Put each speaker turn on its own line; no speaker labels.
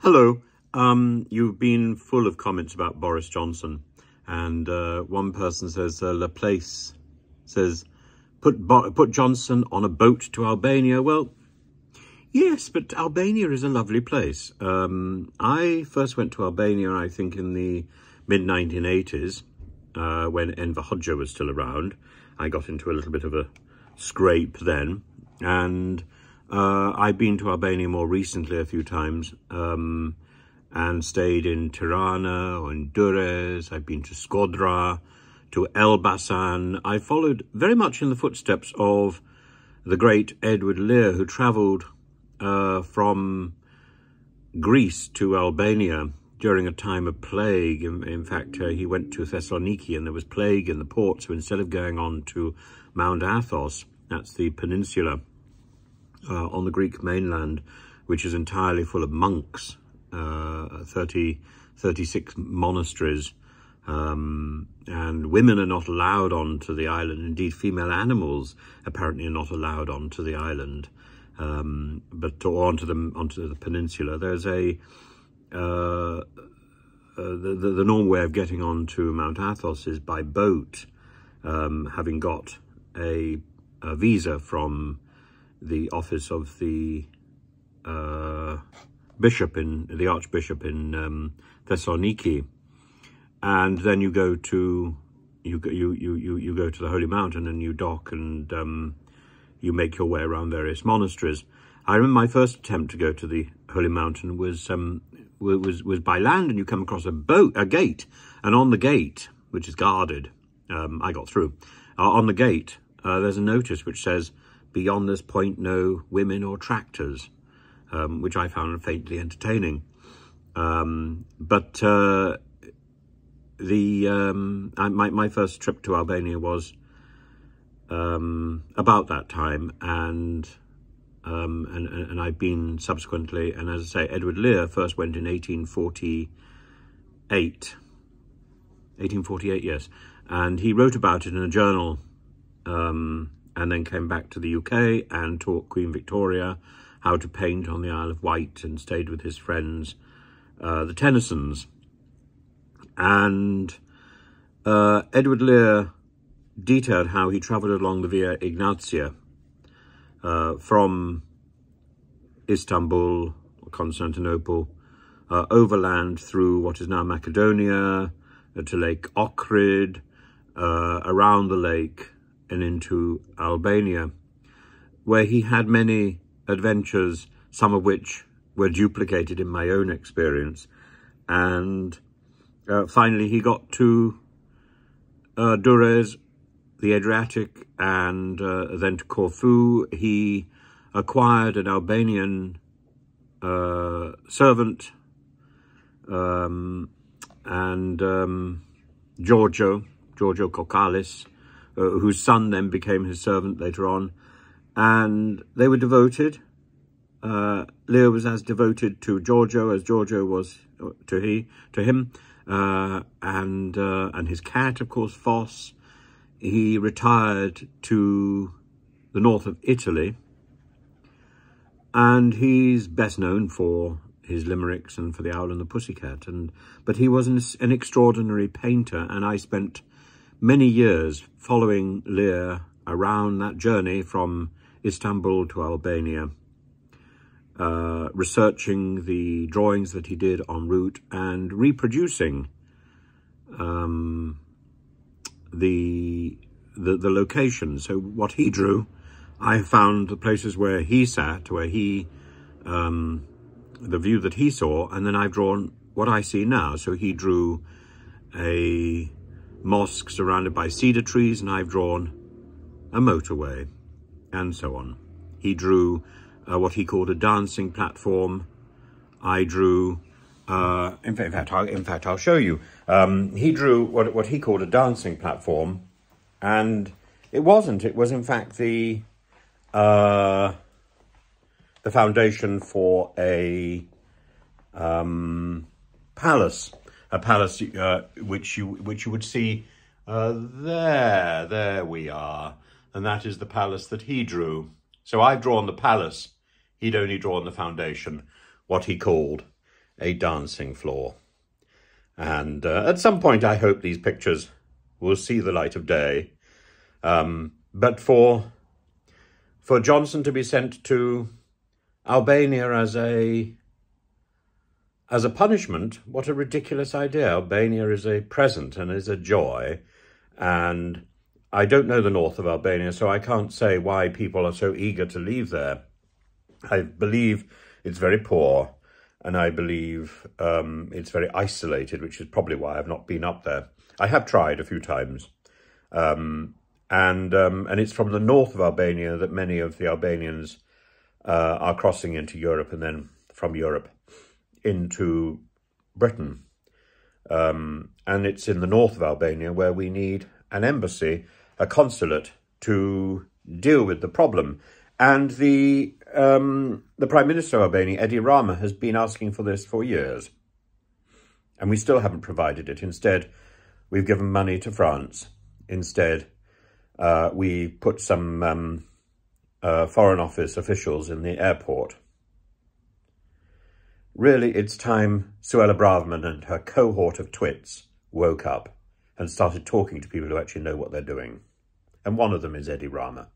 Hello. You've been full of comments about Boris Johnson, and one person says Laplace says put Johnson on a boat to Albania. Well, yes, but Albania is a lovely place. I first went to Albania, I think, in the mid-1980s when Enver Hoxha was still around. I got into a little bit of a scrape then, and I've been to Albania more recently a few times and stayed in Tirana or in Durrës. I've been to Skodra, to Elbasan. I followed very much in the footsteps of the great Edward Lear, who travelled from Greece to Albania during a time of plague. In fact, he went to Thessaloniki and there was plague in the port. So instead of going on to Mount Athos, that's the peninsula on the Greek mainland, which is entirely full of monks, 36 monasteries, and women are not allowed onto the island. Indeed, female animals apparently are not allowed onto the island, but or onto the peninsula. There's the normal way of getting onto Mount Athos is by boat, having got a visa from the office of the archbishop in Thessaloniki, and then you go to the Holy Mountain and you dock and you make your way around various monasteries. I remember my first attempt to go to the Holy Mountain was by land, and you come across a gate, and on the gate, which is guarded, I got through. On the gate, there's a notice which says, "Beyond this point, no women or tractors," which I found faintly entertaining. My first trip to Albania was about that time, and I've been subsequently. And as I say, Edward Lear first went in 1848. 1848, yes, and he wrote about it in a journal. And then came back to the UK and taught Queen Victoria how to paint on the Isle of Wight, and stayed with his friends, the Tennysons. And Edward Lear detailed how he travelled along the Via Ignatia from Istanbul, Constantinople, overland through what is now Macedonia, to Lake Ohrid, around the lake, and into Albania, where he had many adventures, some of which were duplicated in my own experience. And finally he got to Durrës, the Adriatic, and then to Corfu. He acquired an Albanian servant, Giorgio Kokalis, whose son then became his servant later on, and they were devoted. Lear was as devoted to Giorgio as Giorgio was to him, and his cat, of course, Foss. He retired to the north of Italy, and he's best known for his limericks and for The Owl and the Pussycat. But he was an extraordinary painter, and I spent many years following Lear around that journey from Istanbul to Albania, researching the drawings that he did en route and reproducing the locations. So what he drew, I found the places where he sat, where he, the view that he saw, and then I've drawn what I see now. So he drew a mosque surrounded by cedar trees, and I've drawn a motorway, and so on. He drew what he called a dancing platform. I drew, in fact, I'll show you. He drew what he called a dancing platform, and it wasn't. It was in fact the foundation for a palace. A palace which you would see there we are, and that is the palace that he drew. So I've drawn the palace, he'd only drawn the foundation, what he called a dancing floor. And at some point, I hope these pictures will see the light of day. But for Johnson to be sent to Albania as a punishment, what a ridiculous idea. Albania is a present and is a joy. And I don't know the north of Albania, so I can't say why people are so eager to leave there. I believe it's very poor, and I believe it's very isolated, which is probably why I've not been up there. I have tried a few times. And it's from the north of Albania that many of the Albanians are crossing into Europe, and then from Europe into Britain. And it's in the north of Albania where we need an embassy, a consulate, to deal with the problem. And the Prime Minister of Albania, Edi Rama, has been asking for this for years. And we still haven't provided it. Instead, we've given money to France. Instead, we put some Foreign Office officials in the airport. Really, it's time Suella Braverman and her cohort of twits woke up and started talking to people who actually know what they're doing. And one of them is Edi Rama.